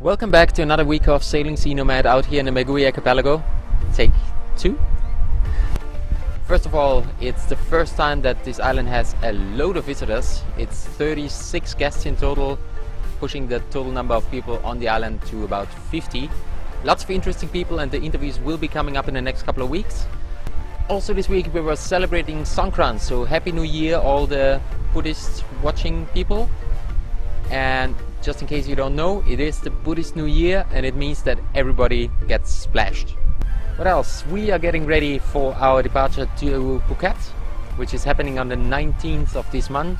Welcome back to another week of Sailing Sea Nomad out here in the Mergui Archipelago. Take 2. First of all, it's the first time that this island has a load of visitors. It's 36 guests in total, pushing the total number of people on the island to about 50. Lots of interesting people, and the interviews will be coming up in the next couple of weeks. Also this week we were celebrating Songkran, so Happy New Year all the Buddhist watching people. And just in case you don't know, it is the Buddhist New Year and it means that everybody gets splashed. What else? We are getting ready for our departure to Phuket, which is happening on the 19th of this month,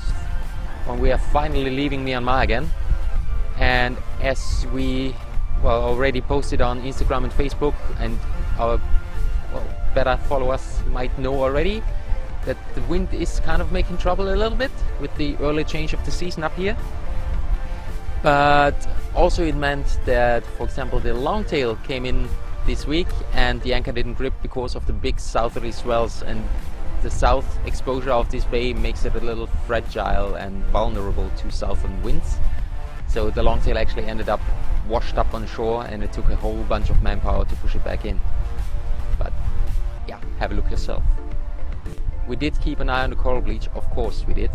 when we are finally leaving Myanmar again. And as we already posted on Instagram and Facebook, and our better followers might know already, that the wind is kind of making trouble a little bit with the early change of the season up here. But also it meant that, for example, the longtail came in this week and the anchor didn't grip because of the big southerly swells, and the south exposure of this bay makes it a little fragile and vulnerable to southern winds. So the longtail actually ended up washed up on shore, and it took a whole bunch of manpower to push it back in. But yeah, have a look yourself. We did keep an eye on the coral bleach, of course we did.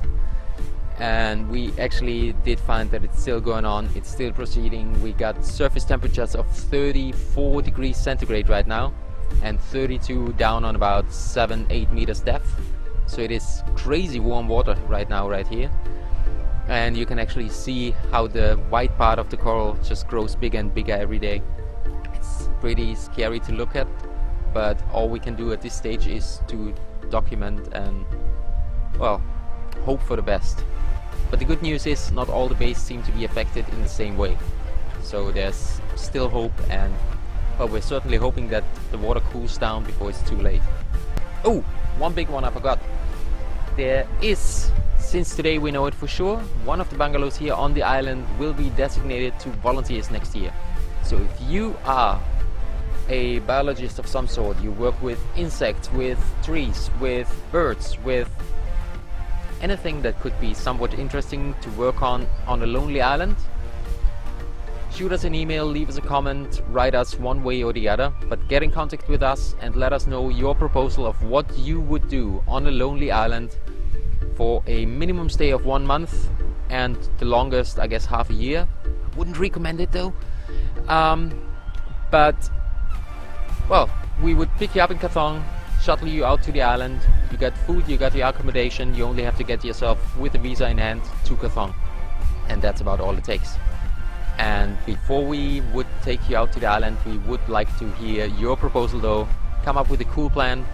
And we actually did find that it's still going on, it's still proceeding. We got surface temperatures of 34 degrees centigrade right now, and 32 down on about 7-8 meters depth. So it is crazy warm water right now right here. And you can actually see how the white part of the coral just grows bigger and bigger every day. It's pretty scary to look at, but all we can do at this stage is to document and, well, hope for the best. But the good news is not all the bays seem to be affected in the same way. So there's still hope, and well, we're certainly hoping that the water cools down before it's too late. Oh, one big one I forgot. There is, since today we know it for sure, one of the bungalows here on the island will be designated to volunteers next year. So if you are a biologist of some sort, you work with insects, with trees, with birds, with anything that could be somewhat interesting to work on a lonely island, shoot us an email, leave us a comment, write us one way or the other, but get in contact with us and let us know your proposal of what you would do on a lonely island for a minimum stay of 1 month, and the longest, I guess, half a year. I wouldn't recommend it though. But well, we would pick you up in Kathong, shuttle you out to the island. You got food, you got your accommodation, you only have to get yourself with a visa in hand to Kathong, and that's about all it takes. And before we would take you out to the island, we would like to hear your proposal though. Come up with a cool plan,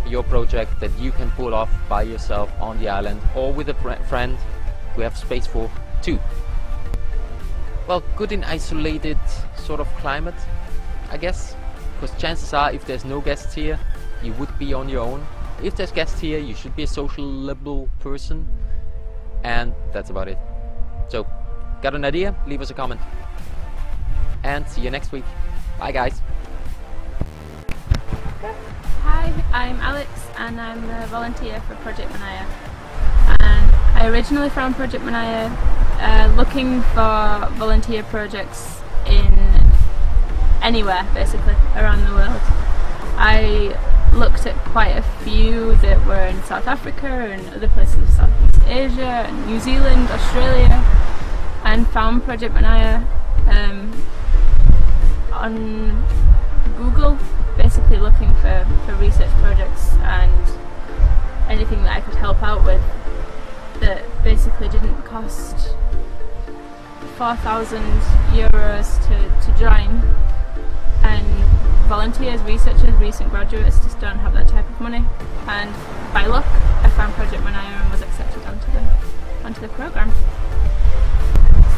your project that you can pull off by yourself on the island, or with a friend we have space for too. Well, good in isolated sort of climate, I guess, because chances are if there's no guests here, you would be on your own. If there's guests here, you should be a sociable person, and that's about it. So, got an idea? Leave us a comment. And see you next week. Bye guys. Hi, I'm Alex and I'm a volunteer for Project Manaia. And I originally found Project Manaia looking for volunteer projects in anywhere basically around the world. I looked at quite a few that were in South Africa and other places of Southeast Asia and New Zealand, Australia, and found Project Manaia on Google, basically looking for research projects and anything that I could help out with that basically didn't cost 4,000 euros to join. And volunteers, researchers, recent graduates just don't have that type of money, and by luck I found Project Manaia and was accepted onto the program.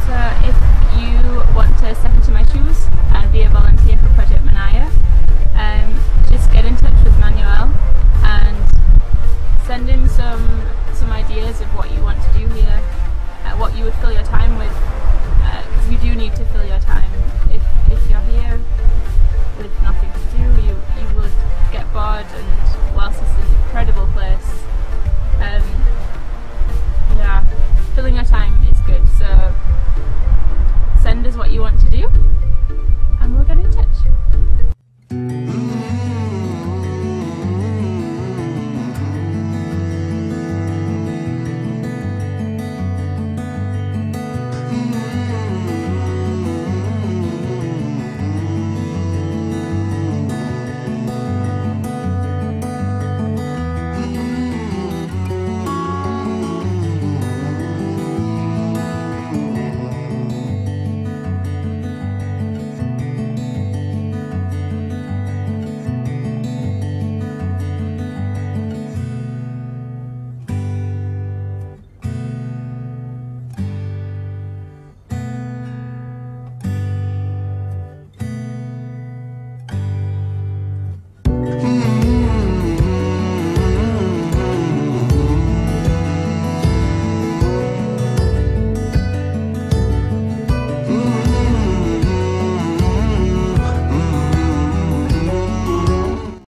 So if you want to step into my shoes and be a volunteer for Project Manaia,